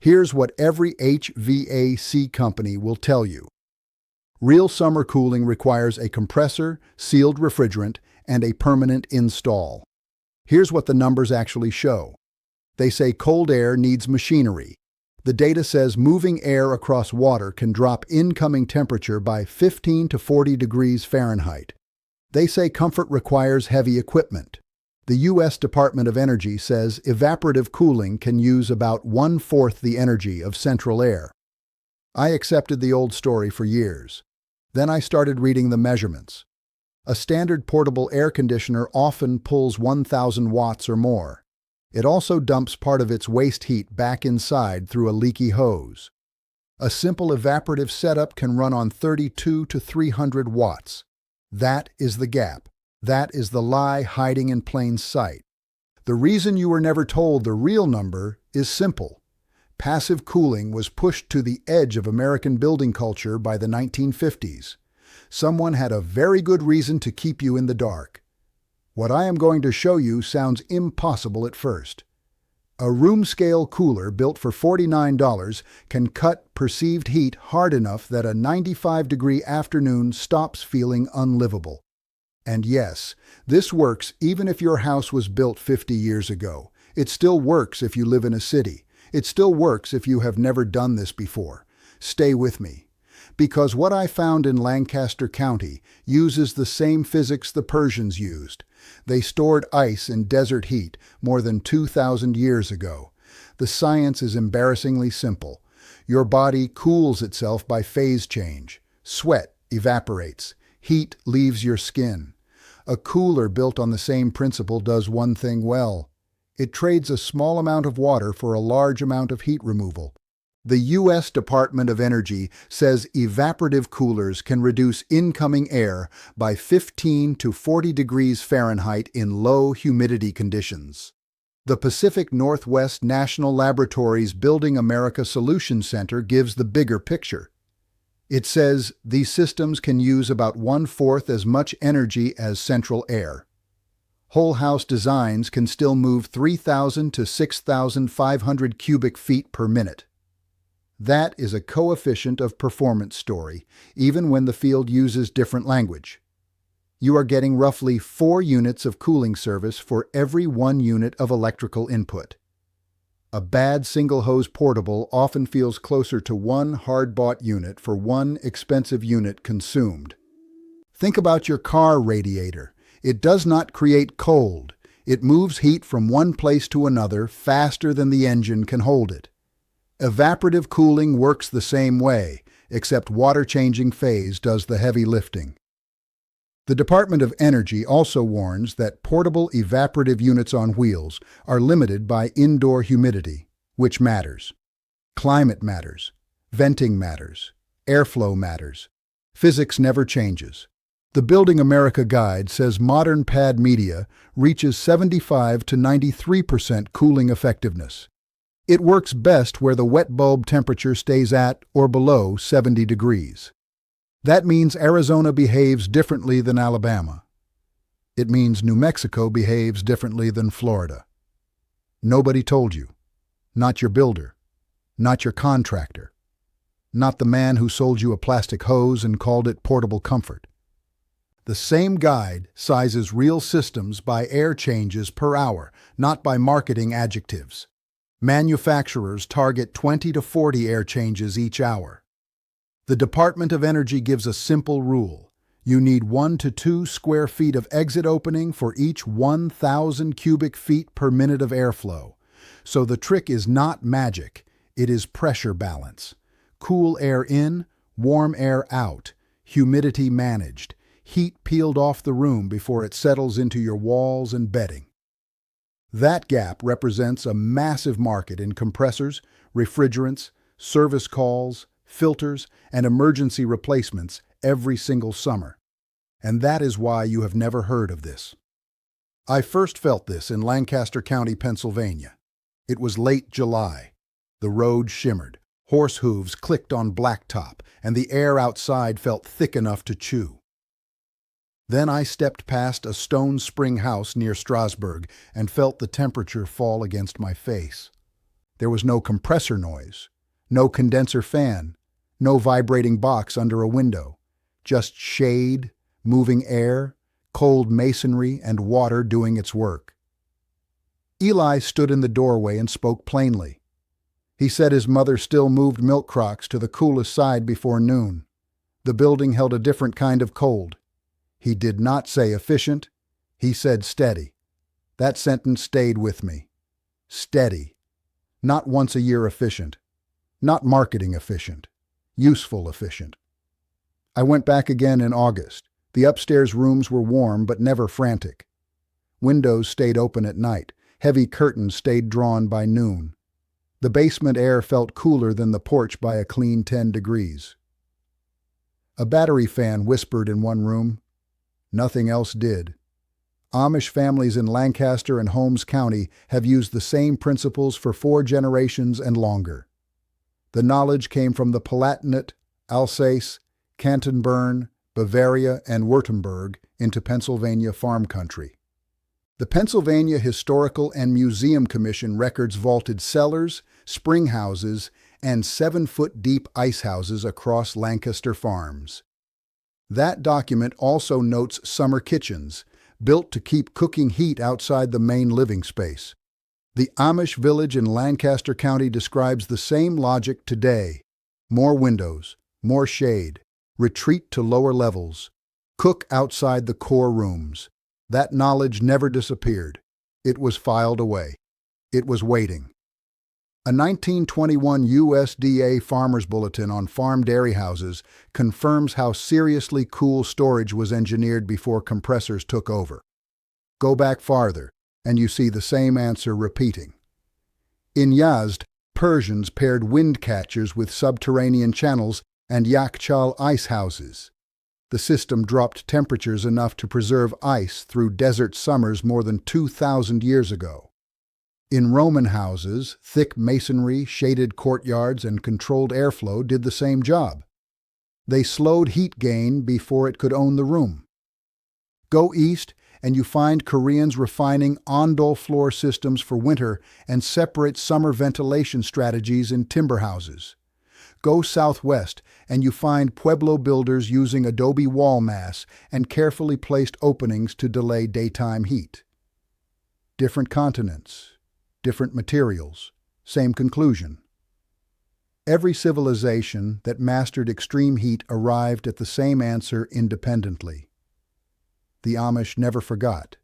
Here's what every HVAC company will tell you. Real summer cooling requires a compressor, sealed refrigerant, and a permanent install. Here's what the numbers actually show. They say cold air needs machinery. The data says moving air across water can drop incoming temperature by 15 to 40 degrees Fahrenheit. They say comfort requires heavy equipment. The U.S. Department of Energy says evaporative cooling can use about 1/4 the energy of central air. I accepted the old story for years. Then I started reading the measurements. A standard portable air conditioner often pulls 1,000 watts or more. It also dumps part of its waste heat back inside through a leaky hose. A simple evaporative setup can run on 32 to 300 watts. That is the gap. That is the lie hiding in plain sight. The reason you were never told the real number is simple. Passive cooling was pushed to the edge of American building culture by the 1950s. Someone had a very good reason to keep you in the dark. What I am going to show you sounds impossible at first. A room-scale cooler built for $49 can cut perceived heat hard enough that a 95-degree afternoon stops feeling unlivable. And yes, this works even if your house was built 50 years ago. It still works if you live in a city. It still works if you have never done this before. Stay with me. Because what I found in Lancaster County uses the same physics the Persians used. They stored ice in desert heat more than 2,000 years ago. The science is embarrassingly simple. Your body cools itself by phase change. Sweat evaporates. Heat leaves your skin. A cooler built on the same principle does one thing well. It trades a small amount of water for a large amount of heat removal. The U.S. Department of Energy says evaporative coolers can reduce incoming air by 15 to 40 degrees Fahrenheit in low humidity conditions. The Pacific Northwest National Laboratory's Building America Solution Center gives the bigger picture. It says these systems can use about 1/4 as much energy as central air. Whole house designs can still move 3,000 to 6,500 cubic feet per minute. That is a coefficient of performance story, even when the field uses different language. You are getting roughly 4 units of cooling service for every 1 unit of electrical input. A bad single-hose portable often feels closer to 1 hard-bought unit for 1 expensive unit consumed. Think about your car radiator. It does not create cold. It moves heat from one place to another faster than the engine can hold it. Evaporative cooling works the same way, except water-changing phase does the heavy lifting. The Department of Energy also warns that portable evaporative units on wheels are limited by indoor humidity, which matters. Climate matters. Venting matters. Airflow matters. Physics never changes. The Building America Guide says modern pad media reaches 75 to 93% cooling effectiveness. It works best where the wet bulb temperature stays at or below 70 degrees. That means Arizona behaves differently than Alabama. It means New Mexico behaves differently than Florida. Nobody told you. Not your builder. Not your contractor. Not the man who sold you a plastic hose and called it portable comfort. The same guide sizes real systems by air changes per hour, not by marketing adjectives. Manufacturers target 20 to 40 air changes each hour. The Department of Energy gives a simple rule. You need 1 to 2 square feet of exit opening for each 1,000 cubic feet per minute of airflow. So the trick is not magic, it is pressure balance. Cool air in, warm air out, humidity managed. Heat peeled off the room before it settles into your walls and bedding. That gap represents a massive market in compressors, refrigerants, service calls, filters, and emergency replacements every single summer. And that is why you have never heard of this. I first felt this in Lancaster County, Pennsylvania. It was late July. The road shimmered, horse hooves clicked on blacktop, and the air outside felt thick enough to chew. Then I stepped past a stone spring house near Strasburg and felt the temperature fall against my face. There was no compressor noise, no condenser fan, no vibrating box under a window, just shade, moving air, cold masonry, and water doing its work. Eli stood in the doorway and spoke plainly. He said his mother still moved milk crocks to the coolest side before noon. The building held a different kind of cold. He did not say efficient, he said steady. That sentence stayed with me. Steady. Not once a year efficient. Not marketing efficient. Useful efficient. I went back again in August. The upstairs rooms were warm but never frantic. Windows stayed open at night. Heavy curtains stayed drawn by noon. The basement air felt cooler than the porch by a clean 10 degrees. A battery fan whispered in one room. Nothing else did. Amish families in Lancaster and Holmes County have used the same principles for 4 generations and longer. The knowledge came from the Palatinate, Alsace, Canton-Bern, Bavaria, and Württemberg into Pennsylvania farm country. The Pennsylvania Historical and Museum Commission records vaulted cellars, spring houses, and 7-foot-deep ice houses across Lancaster farms. That document also notes summer kitchens, built to keep cooking heat outside the main living space. The Amish village in Lancaster County describes the same logic today. More windows, more shade, retreat to lower levels, cook outside the core rooms. That knowledge never disappeared. It was filed away. It was waiting. A 1921 USDA Farmer's Bulletin on farm dairy houses confirms how seriously cool storage was engineered before compressors took over. Go back farther, and you see the same answer repeating. In Yazd, Persians paired wind catchers with subterranean channels and Yakchal ice houses. The system dropped temperatures enough to preserve ice through desert summers more than 2,000 years ago. In Roman houses, thick masonry, shaded courtyards, and controlled airflow did the same job. They slowed heat gain before it could own the room. Go east, and you find Koreans refining ondol floor systems for winter and separate summer ventilation strategies in timber houses. Go southwest, and you find Pueblo builders using adobe wall mass and carefully placed openings to delay daytime heat. Different continents, different materials, same conclusion. Every civilization that mastered extreme heat arrived at the same answer independently. The Amish never forgot.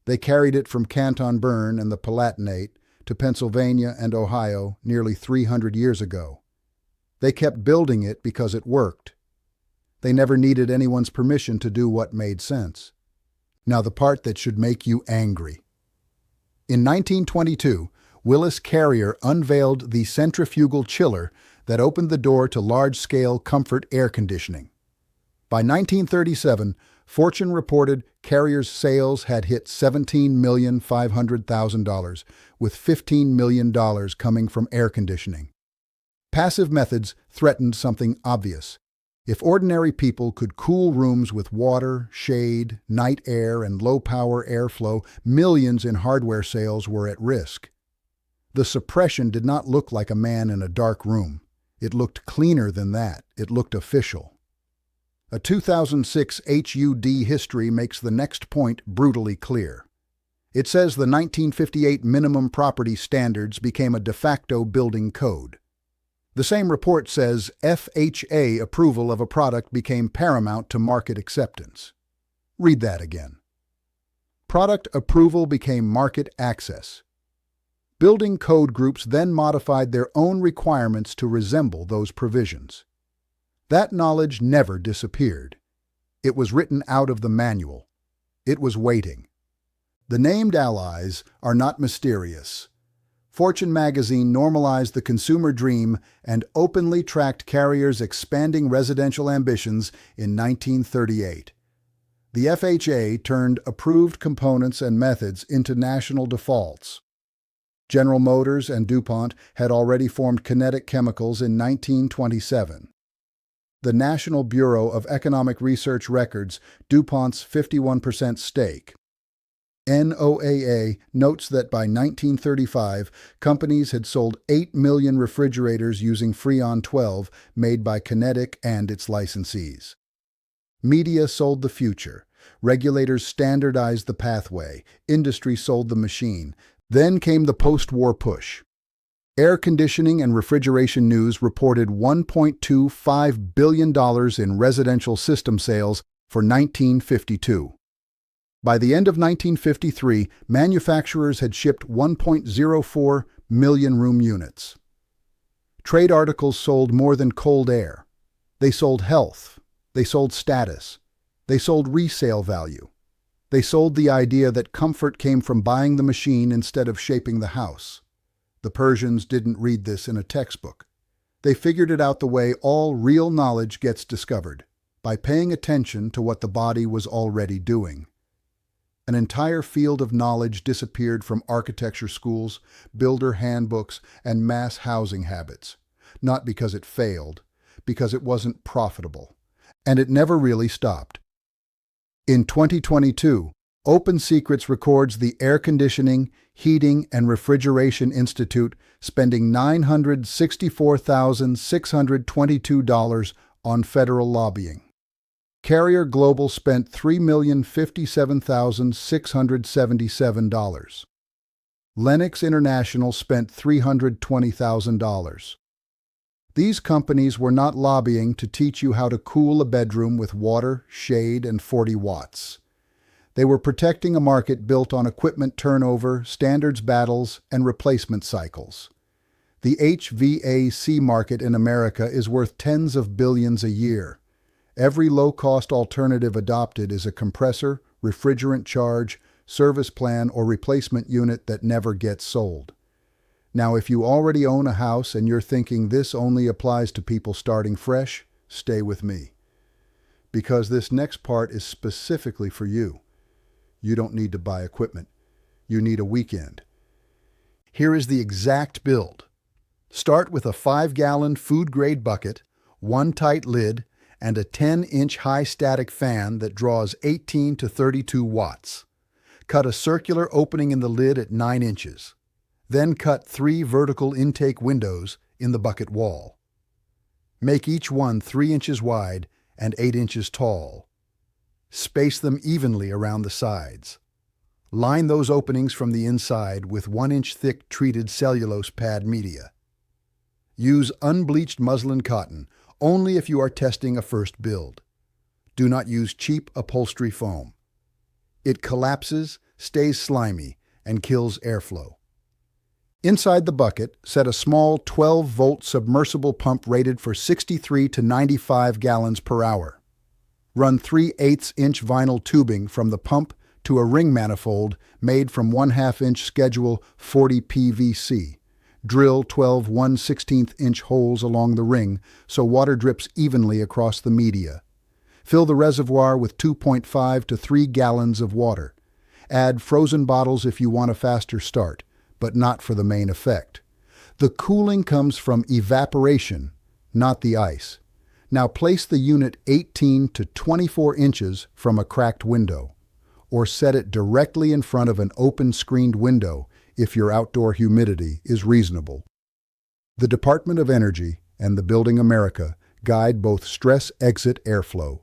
They carried it from Canton-Bern and the Palatinate to Pennsylvania and Ohio nearly 300 years ago. They kept building it because it worked. They never needed anyone's permission to do what made sense. Now the part that should make you angry. In 1922, Willis Carrier unveiled the centrifugal chiller that opened the door to large-scale comfort air conditioning. By 1937, Fortune reported Carrier's sales had hit $17,500,000, with $15 million coming from air conditioning. Passive methods threatened something obvious. If ordinary people could cool rooms with water, shade, night air, and low-power airflow, millions in hardware sales were at risk. The suppression did not look like a man in a dark room. It looked cleaner than that. It looked official. A 2006 HUD history makes the next point brutally clear. It says the 1958 minimum property standards became a de facto building code. The same report says FHA approval of a product became paramount to market acceptance. Read that again. Product approval became market access. Building code groups then modified their own requirements to resemble those provisions. That knowledge never disappeared. It was written out of the manual. It was waiting. The named allies are not mysterious. Fortune magazine normalized the consumer dream and openly tracked Carrier's expanding residential ambitions in 1938. The FHA turned approved components and methods into national defaults. General Motors and DuPont had already formed Kinetic Chemicals in 1927. The National Bureau of Economic Research records DuPont's 51% stake. NOAA notes that by 1935, companies had sold 8 million refrigerators using Freon 12 made by Kinetic and its licensees. Media sold the future. Regulators standardized the pathway. Industry sold the machine. Then came the post-war push. Air conditioning and refrigeration news reported $1.25 billion in residential system sales for 1952. By the end of 1953, manufacturers had shipped 1.04 million room units. Trade articles sold more than cold air. They sold health. They sold status. They sold resale value. They sold the idea that comfort came from buying the machine instead of shaping the house. The Persians didn't read this in a textbook. They figured it out the way all real knowledge gets discovered, by paying attention to what the body was already doing. An entire field of knowledge disappeared from architecture schools, builder handbooks, and mass housing habits. Not because it failed, because it wasn't profitable. And it never really stopped. In 2022, Open Secrets records the Air Conditioning, Heating, and Refrigeration Institute spending $964,622 on federal lobbying. Carrier Global spent $3,057,677. Lennox International spent $320,000. These companies were not lobbying to teach you how to cool a bedroom with water, shade, and 40 watts. They were protecting a market built on equipment turnover, standards battles, and replacement cycles. The HVAC market in America is worth tens of billions a year. Every low-cost alternative adopted is a compressor, refrigerant charge, service plan, or replacement unit that never gets sold. Now, if you already own a house and you're thinking this only applies to people starting fresh, stay with me. Because this next part is specifically for you. You don't need to buy equipment. You need a weekend. Here is the exact build. Start with a 5-gallon food-grade bucket, one tight lid, and a 10-inch high-static fan that draws 18 to 32 watts. Cut a circular opening in the lid at 9 inches. Then cut 3 vertical intake windows in the bucket wall. Make each one 3 inches wide and 8 inches tall. Space them evenly around the sides. Line those openings from the inside with 1-inch thick treated cellulose pad media. Use unbleached muslin cotton only if you are testing a first build. Do not use cheap upholstery foam. It collapses, stays slimy, and kills airflow. Inside the bucket, set a small 12-volt submersible pump rated for 63 to 95 gallons per hour. Run 3/8-inch vinyl tubing from the pump to a ring manifold made from 1/2-inch schedule 40 PVC. Drill 12 1/16-inch holes along the ring so water drips evenly across the media. Fill the reservoir with 2.5 to 3 gallons of water. Add frozen bottles if you want a faster start, but not for the main effect. The cooling comes from evaporation, not the ice. Now place the unit 18 to 24 inches from a cracked window, or set it directly in front of an open screened window if your outdoor humidity is reasonable. The Department of Energy and the Building America guide both stress exit airflow.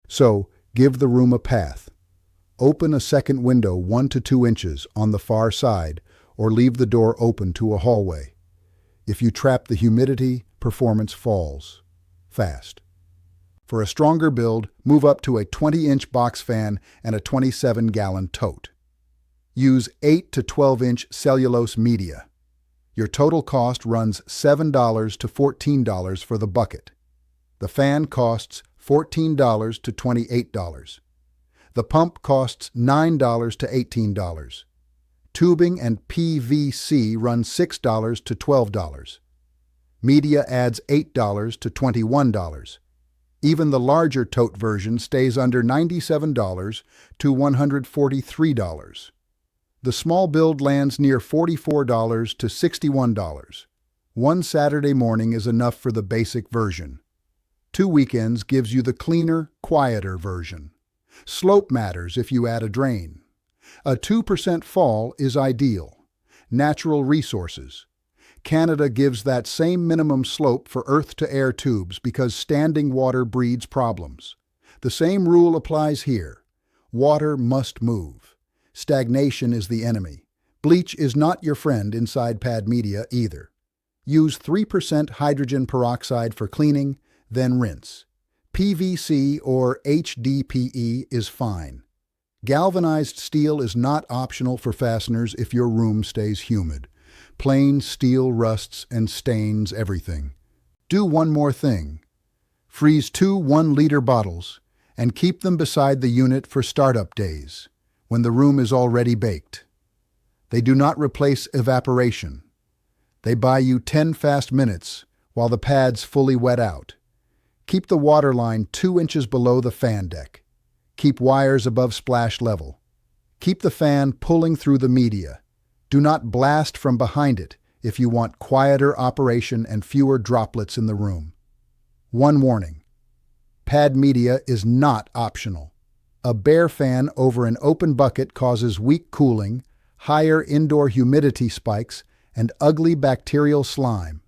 So, give the room a path. Open a second window 1 to 2 inches on the far side or leave the door open to a hallway. If you trap the humidity, performance falls fast. For a stronger build, move up to a 20-inch box fan and a 27-gallon tote. Use 8 to 12-inch cellulose media. Your total cost runs $7 to $14 for the bucket. The fan costs $14 to $28. The pump costs $9 to $18. Tubing and PVC run $6 to $12. Media adds $8 to $21. Even the larger tote version stays under $97 to $143. The small build lands near $44 to $61. One Saturday morning is enough for the basic version. 2 weekends gives you the cleaner, quieter version. Slope matters if you add a drain. A 2% fall is ideal. Natural resources. Canada gives that same minimum slope for earth-to-air tubes because standing water breeds problems. The same rule applies here. Water must move. Stagnation is the enemy. Bleach is not your friend inside pad media either. Use 3% hydrogen peroxide for cleaning, then rinse. PVC or HDPE is fine. Galvanized steel is not optional for fasteners if your room stays humid. Plain steel rusts and stains everything. Do one more thing. Freeze 2 1-liter bottles and keep them beside the unit for startup days, when the room is already baked. They do not replace evaporation. They buy you 10 fast minutes while the pad's fully wet out. Keep the water line 2 inches below the fan deck. Keep wires above splash level. Keep the fan pulling through the media. Do not blast from behind it if you want quieter operation and fewer droplets in the room. One warning. Pad media is not optional. A bare fan over an open bucket causes weak cooling, higher indoor humidity spikes, and ugly bacterial slime.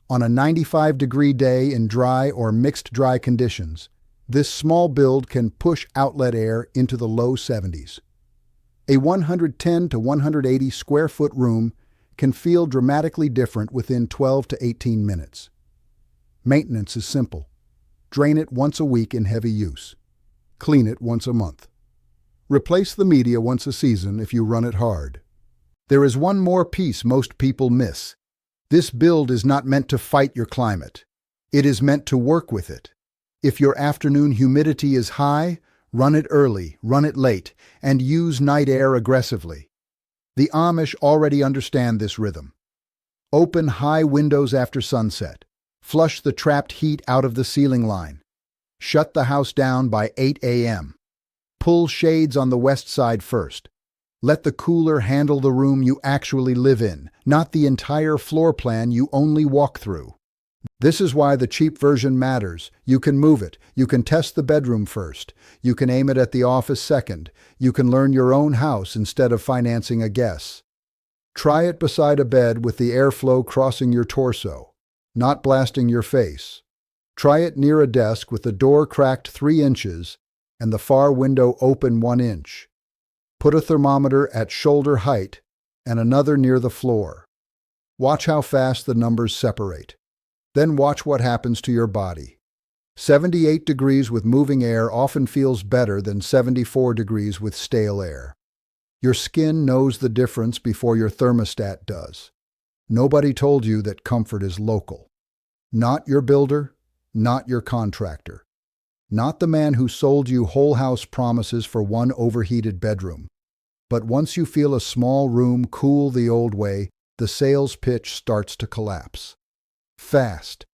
On a 95-degree day in dry or mixed dry conditions, this small build can push outlet air into the low 70s. A 110 to 180 square foot room can feel dramatically different within 12 to 18 minutes. Maintenance is simple. Drain it once a week in heavy use. Clean it once a month. Replace the media once a season if you run it hard. There is one more piece most people miss. This build is not meant to fight your climate. It is meant to work with it. If your afternoon humidity is high, run it early, run it late, and use night air aggressively. The Amish already understand this rhythm. Open high windows after sunset. Flush the trapped heat out of the ceiling line. Shut the house down by 8 a.m. Pull shades on the west side first. Let the cooler handle the room you actually live in, not the entire floor plan you only walk through. This is why the cheap version matters. You can move it. You can test the bedroom first. You can aim it at the office second. You can learn your own house instead of financing a guess. Try it beside a bed with the airflow crossing your torso, not blasting your face. Try it near a desk with the door cracked 3 inches and the far window open 1 inch. Put a thermometer at shoulder height and another near the floor. Watch how fast the numbers separate. Then watch what happens to your body. 78 degrees with moving air often feels better than 74 degrees with stale air. Your skin knows the difference before your thermostat does. Nobody told you that comfort is local. Not your builder, not your contractor. Not the man who sold you whole house promises for one overheated bedroom. But once you feel a small room cool the old way, the sales pitch starts to collapse. Fast.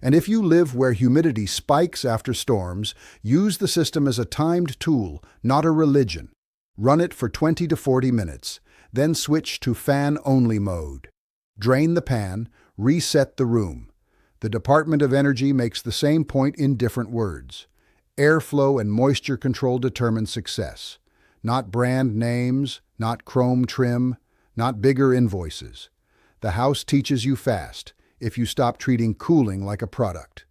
And if you live where humidity spikes after storms, use the system as a timed tool, not a religion. Run it for 20 to 40 minutes, then switch to fan-only mode. Drain the pan, reset the room. The Department of Energy makes the same point in different words. Airflow and moisture control determine success. Not brand names, not chrome trim, not bigger invoices. The house teaches you fast if you stop treating cooling like a product.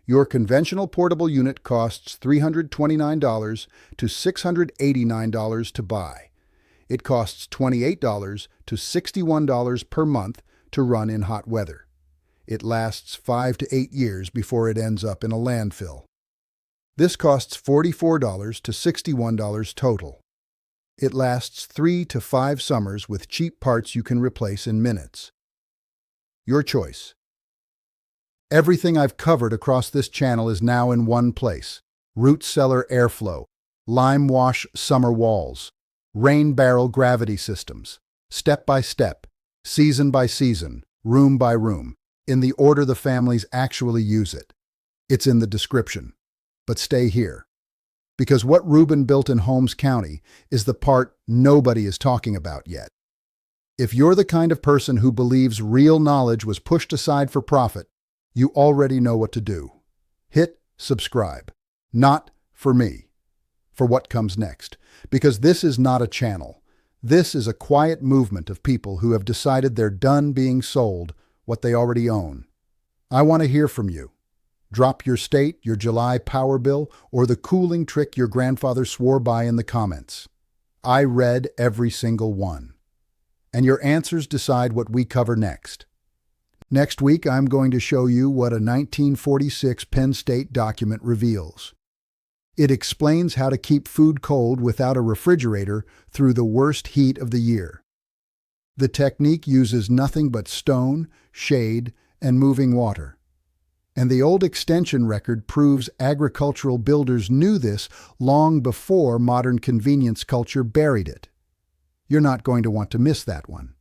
Your conventional portable unit costs $329 to $689 to buy. It costs $28 to $61 per month to run in hot weather. It lasts 5 to 8 years before it ends up in a landfill. This costs $44 to $61 total. It lasts 3 to 5 summers with cheap parts you can replace in minutes. Your choice. Everything I've covered across this channel is now in one place. Root cellar airflow, lime wash summer walls, rain barrel gravity systems, step by step, season by season, room by room, in the order the families actually use it. It's in the description. But stay here. Because what Ruben built in Holmes County is the part nobody is talking about yet. If you're the kind of person who believes real knowledge was pushed aside for profit, you already know what to do. Hit subscribe. Not for me. for what comes next, because this is not a channel. This is a quiet movement of people who have decided they're done being sold what they already own. I want to hear from you. Drop your state, your July power bill, or the cooling trick your grandfather swore by in the comments. I read every single one. And your answers decide what we cover next. Next week, I'm going to show you what a 1946 Penn State document reveals. It explains how to keep food cold without a refrigerator through the worst heat of the year. The technique uses nothing but stone, shade, and moving water. And the old extension record proves agricultural builders knew this long before modern convenience culture buried it. You're not going to want to miss that one.